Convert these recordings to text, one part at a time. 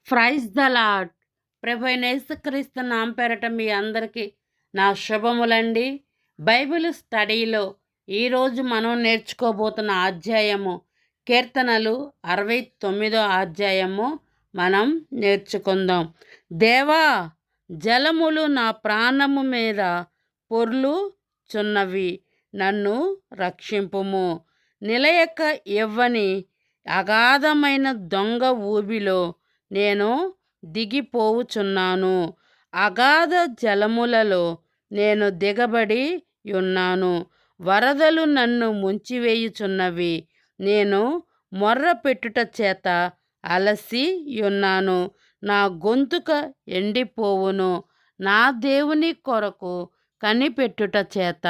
Praise the lord. ప్రభు అయిన యేసుక్రీస్తు నామం పేరట మీ అందరికీ నా శుభములండి. బైబిల్ స్టడీలో ఈరోజు మనం నేర్చుకోబోతున్న అధ్యాయము కీర్తనలు 69వ అధ్యాయము మనం నేర్చుకుందాం. దేవా, జలములు నా ప్రాణము మీద పొర్లుచున్నవి, నన్ను రక్షింపుము. నిలయక ఇవ్వని అగాధమైన దొంగ ఊబిలో నేను దిగిపోవుచున్నాను. అగాధ జలములలో నేను దిగబడి ఉన్నాను. వరదలు నన్ను ముంచివేయుచున్నవి. నేను మొర్ర పెట్టుట చేత అలసి ఉన్నాను. నా గొంతుక ఎండిపోవును. నా దేవుని కొరకు కనిపెట్టుట చేత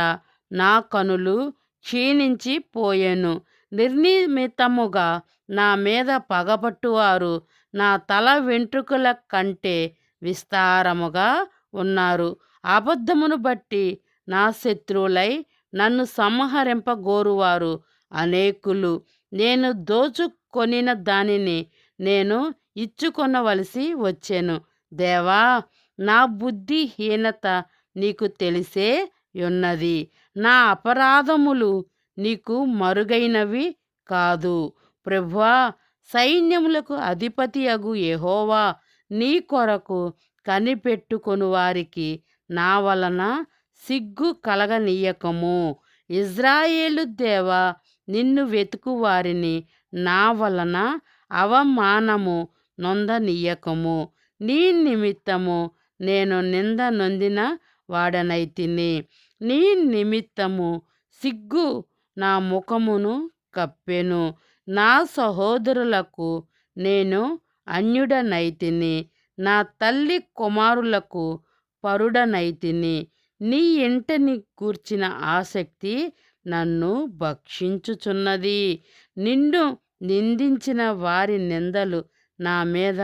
నా కనులు క్షీణించిపోయెను. నిర్నిమిత్తముగా నా మీద పగపట్టువారు నా తల వెంట్రుకల కంటే విస్తారముగా ఉన్నారు. అబద్ధమును బట్టి నా శత్రువులై నన్ను సంహరింపగోరువారు అనేకులు. నేను దోచుకొనిన దానిని నేను ఇచ్చుకొనవలసి వచ్చెను. దేవా, నా బుద్ధిహీనత నీకు తెలిసే ఉన్నది. నా అపరాధములు నీకు మరుగైనవి కాదు. ప్రభువా, సైన్యములకు అధిపతియగు యెహోవా, నీ కొరకు కనిపెట్టుకొను వారికి నా వలన సిగ్గు కలగనీయకము. ఇజ్రాయేలు దేవా, నిన్ను వెతుకు వారిని నా వలన అవమానము నొందనీయకము. నీ నిమిత్తము నేను నింద నొందిన వాడనైతిని. నీ నిమిత్తము సిగ్గు నా ముఖమును కప్పెను. నా సహోదరులకు నేను అన్యుడనైతిని. నా తల్లి కుమారులకు పరుడనైతిని. నీ ఇంటని గూర్చిన ఆసక్తి నన్ను భక్షించుచున్నది. నిన్ను నిందించిన వారి నిందలు నా మీద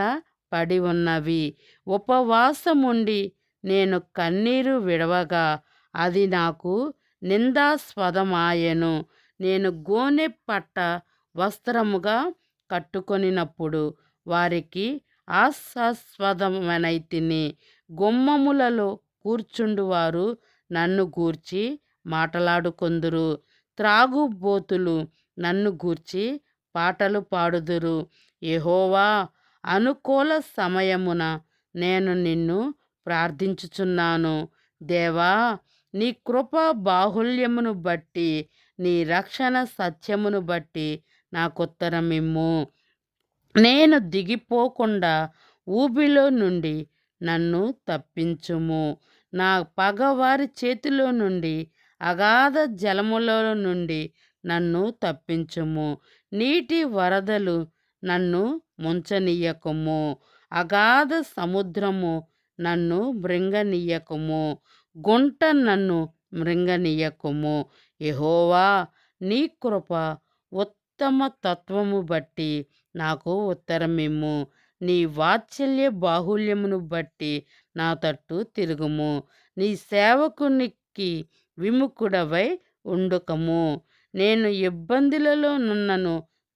పడి ఉన్నవి. ఉపవాసముండి నేను కన్నీరు విడవగా అది నాకు నిందాస్పదమాయెను. నేను గోనె పట్ట వస్త్రముగా కట్టుకొనినప్పుడు వారికి హాస్యాస్పదమైతిని. గుమ్మములలో కూర్చుండువారు నన్ను గూర్చి మాటలాడుకొందురు. త్రాగుబోతులు నన్ను గూర్చి పాటలు పాడుదురు. యెహోవా, అనుకూల సమయమున నేను నిన్ను ప్రార్థించుచున్నాను. దేవా, నీ కృప బాహుల్యమును బట్టి, నీ రక్షణ సత్యమును బట్టి నాకుత్తరమిమ్ము. నేను దిగిపోకుండా ఊబిలో నుండి నన్ను తప్పించుము. నా పగవారి చేతిలో నుండి, అగాధ జలములో నుండి నన్ను తప్పించుము. నీటి వరదలు నన్ను ముంచనీయకము. అగాధ సముద్రము నన్ను మృంగనీయకము. గుంట నన్ను మృంగనీయకము. యెహోవా, నీ కృప ఉత్తమ తత్వము బట్టి నాకు ఉత్తరమిమ్ము. నీ వాత్సల్య బాహుల్యమును బట్టి నా తట్టు తిరుగుము. నీ సేవకునికి విముఖుడవై ఉండుకము. నేను ఇబ్బందులలో నున్నను,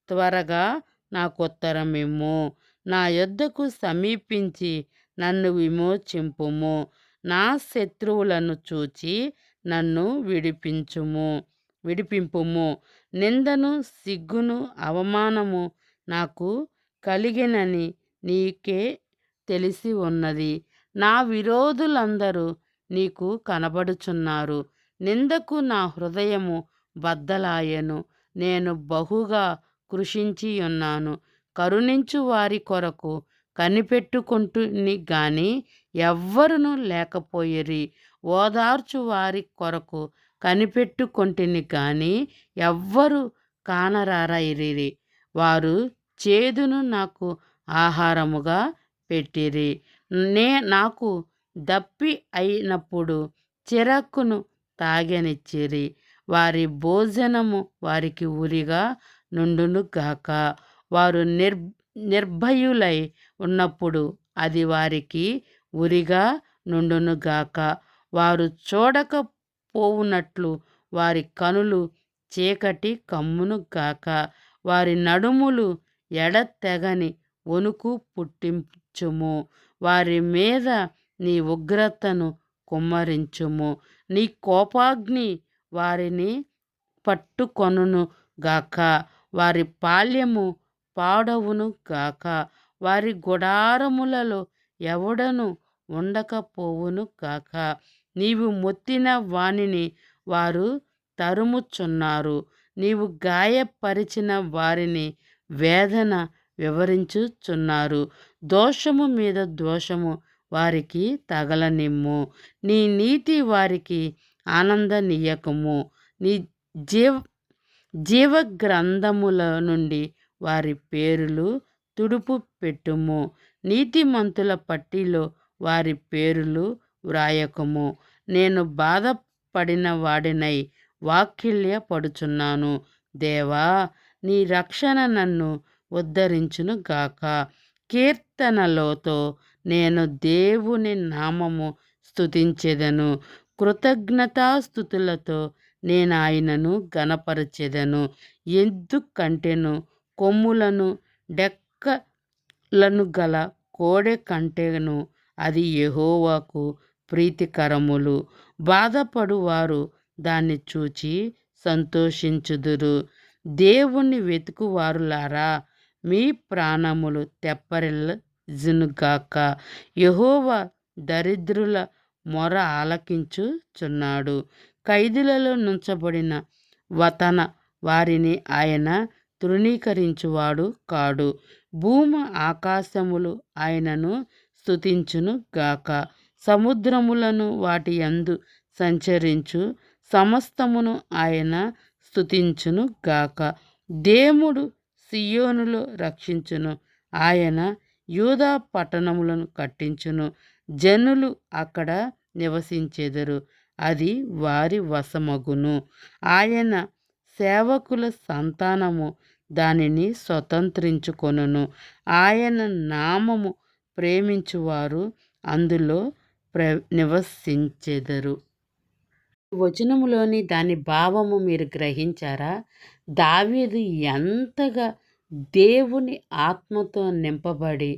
త్వరగా నాకుత్తరమిమ్ము. నా యొద్దకు సమీపించి నన్ను విమోచింపుము. నా శత్రువులను చూచి నన్ను విడిపింపుము. నిందను, సిగ్గును, అవమానము నాకు కలిగినని నీకే తెలిసి ఉన్నది. నా విరోధులందరూ నీకు కనబడుచున్నారు. నిందకు నా హృదయము బద్దలాయెను. నేను బహుగా కృషించి ఉన్నాను. కరుణించు వారి కొరకు కనిపెట్టుకుంటుని గాని ఎవ్వరును లేకపోయిరి. ఓదార్చు వారి కొరకు కనిపెట్టుకొంటిని గాని ఎవ్వరు కానరారైరి. వారు చేదును నాకు ఆహారముగా పెట్టిరి. నాకు దప్పి అయినప్పుడు చిరకును తాగనిచ్చిరి. వారి భోజనము వారికి ఉరిగా నుండును గాక. వారు నిర్భయులై ఉన్నప్పుడు అది వారికి ఉరిగా నుండును గాక. వారు చూడకపోవునట్లు వారి కనులు చీకటి కమ్మును గాక. వారి నడుములు ఎడతెగని వణుకు పుట్టించుము. వారి మీద నీ ఉగ్రతను కుమ్మరించుము. నీ కోపాగ్ని వారిని పట్టుకొనును గాక. వారి పాళ్యము పాడవును గాక. వారి గుడారములలో ఎవడను ఉండకపోవును గాక. నీవు మొత్తిన వానిని వారు తరుముచున్నారు. నీవు గాయపరిచిన వారిని వేదన వివరించుచున్నారు. దోషము మీద దోషము వారికి తగలనిమ్ము. నీ నీతి వారికి ఆనందనీయకము. నీ జీవగ్రంథముల నుండి వారి పేరులు తుడుపు పెట్టుము. నీతిమంతుల పట్టిలో వారి పేరులు వ్రాయకము. నేను బాధపడిన వాడినై వాక్కిల్యపడుచున్నాను. దేవా, నీ రక్షణ నన్ను ఉద్ధరించును గాక. కీర్తనలతో నేను దేవుని నామము స్తుతించెదను. కృతజ్ఞతాస్తుతులతో నేను ఆయనను గణపరచెదను. ఎందుకంటేను కొమ్ములను డెక్కలను గల కోడె కంటేను అది యెహోవాకు ప్రీతికరములు. బాధపడువారు దాన్ని చూచి సంతోషించుదురు. దేవుణ్ణి వెతుకువారులారా, మీ ప్రాణములు తెప్పరిల్లునుగాక. యెహోవా దరిద్రుల మొర ఆలకించుచున్నాడు. ఖైదులలో నుంచబడిన తన వారిని ఆయన తృణీకరించువాడు కాడు. భూమి ఆకాశములు ఆయనను స్తుతించును గాక. సముద్రములను వాటి యందు సంచరించు సమస్తమును ఆయన స్తుతించును గాక. దేవుడు సియోనులో రక్షించును. ఆయన యూదా పట్టణములను కట్టించును. జనులు అక్కడ నివసించెదరు. అది వారి వశమగును. ఆయన సేవకుల సంతానము దానిని స్వతంత్రించుకొనును. ఆయన నామము ప్రేమించువారు అందులో నివసించెదరు. వచనములోని దాని భావము మీరు గ్రహించారా? దావీదు ఎంతగా దేవుని ఆత్మతో నింపబడి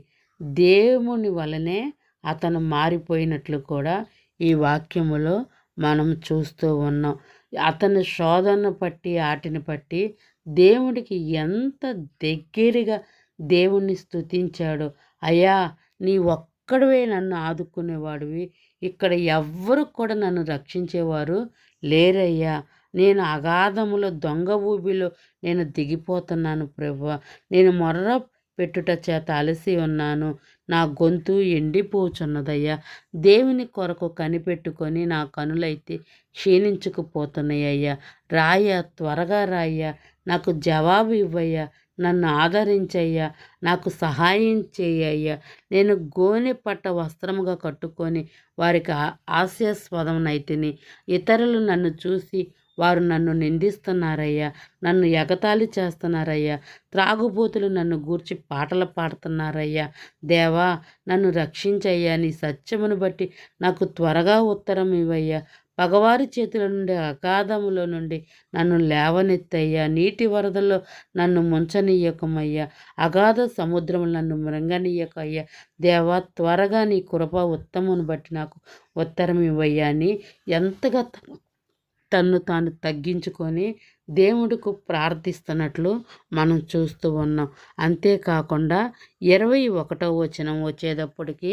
దేవుని వలనే అతను మారిపోయినట్లు కూడా ఈ వాక్యములో మనం చూస్తూ ఉన్నాం. అతని శోధనను బట్టి వాటిని బట్టి దేవుడికి ఎంత దగ్గరగా దేవుణ్ణి స్తుతించాడు. అయ్యా, నీ ఒక్కడివే నన్ను ఆదుకునేవాడివి, ఇక్కడ ఎవ్వరు కూడా నన్ను రక్షించేవారు లేరయ్యా. నేను అగాధములో దొంగ ఊబిలో నేను దిగిపోతున్నాను ప్రభువా. నేను మొర్ర పెట్టుట చేత అలసి ఉన్నాను. నా గొంతు ఎండిపోచున్నదయ్యా. దేవుని కొరకు కనిపెట్టుకొని నా కనులైతే క్షీణించుకుపోతున్నాయ్యా. రాయ్యా, త్వరగా రాయ్యా, నాకు జవాబు ఇవ్వయ్యా, నన్ను ఆదరించయ్యా, నాకు సహాయం చేయయ్యా. నేను గోనె పట్ట వస్త్రముగా కట్టుకొని వారికి హాస్యాస్పదమునైతిని. ఇతరులు నన్ను చూసి వారు నన్ను నిందిస్తున్నారయ్యా, నన్ను ఎగతాళి చేస్తున్నారయ్యా. త్రాగుబోతులు నన్ను గూర్చి పాటలు పాడుతున్నారయ్యా. దేవా, నన్ను రక్షించయ్యా. నీ సత్యమును బట్టి నాకు త్వరగా ఉత్తరం ఇవ్వయ్యా. పగవారి చేతుల నుండి అగాధములో నుండి నన్ను లేవనెత్తయ్యా. నీటి వరదల్లో నన్ను ముంచనీయకమయ్యా. అగాధ సముద్రములు నన్ను మృంగనీయకయ్యా. దేవా, త్వరగా నీ కృప ఉత్తమును బట్టి నాకు ఉత్తరం ఇవ్వయ్యా అని ఎంతగా తన్ను తాను తగ్గించుకొని దేవుడికి ప్రార్థిస్తున్నట్లు మనం చూస్తూ ఉన్నాం. అంతేకాకుండా 21వ వచనం వచ్చేటప్పటికి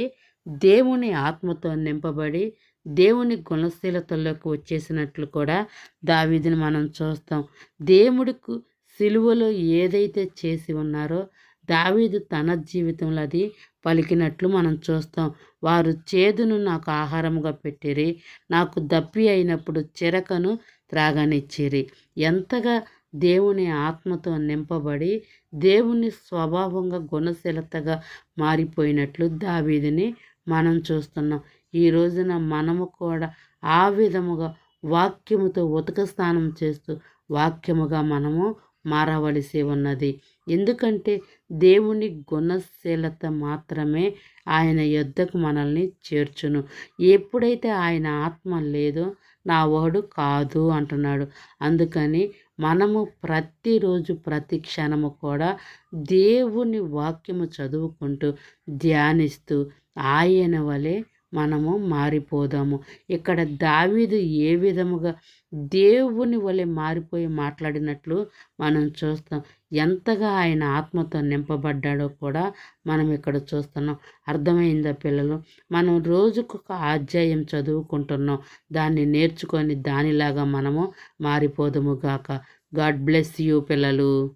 దేవుని ఆత్మతో నింపబడి దేవుని గుణశీలతల్లోకి వచ్చేసినట్లు కూడా దావీదుని మనం చూస్తాం. దేవుడికి సిలువలో ఏదైతే చేసి ఉన్నారో దావీదు తన జీవితంలో అది పలికినట్లు మనం చూస్తాం. వారు చేదును నాకు ఆహారముగా పెట్టిరి, నాకు దప్పి అయినప్పుడు చిరకను త్రాగనిచ్చిరి. ఎంతగా దేవుని ఆత్మతో నింపబడి దేవుని స్వభావంగా గుణశీలతగా మారిపోయినట్లు దావీదుని మనం చూస్తున్నాం. ఈ రోజున మనము కూడా ఆ విధముగా వాక్యముతో ఉతక స్నానం చేస్తూ వాక్యముగా మనము మారవలసి ఉన్నది. ఎందుకంటే దేవుని గుణశీలత మాత్రమే ఆయన యొద్దకు మనల్ని చేర్చును. ఎప్పుడైతే ఆయన ఆత్మ లేదో నా వాడు కాదు అంటున్నాడు. అందుకని మనము ప్రతిరోజు ప్రతి క్షణము కూడా దేవుని వాక్యము చదువుకుంటూ ధ్యానిస్తూ ఆయన వలె మనము మారిపోదాము. ఇక్కడ దావీదు ఏ విధముగా దేవుని వలె మారిపోయి మాట్లాడినట్లు మనం చూస్తాం. ఎంతగా ఆయన ఆత్మతో నింపబడ్డాడో కూడా మనం ఇక్కడ చూస్తున్నాం. అర్థమైందా పిల్లలు? మనం రోజుకొక అధ్యాయం చదువుకుంటున్నాం. దాన్ని నేర్చుకొని దానిలాగా మనము మారిపోదుము గాక. గాడ్ బ్లెస్ యూ పిల్లలు.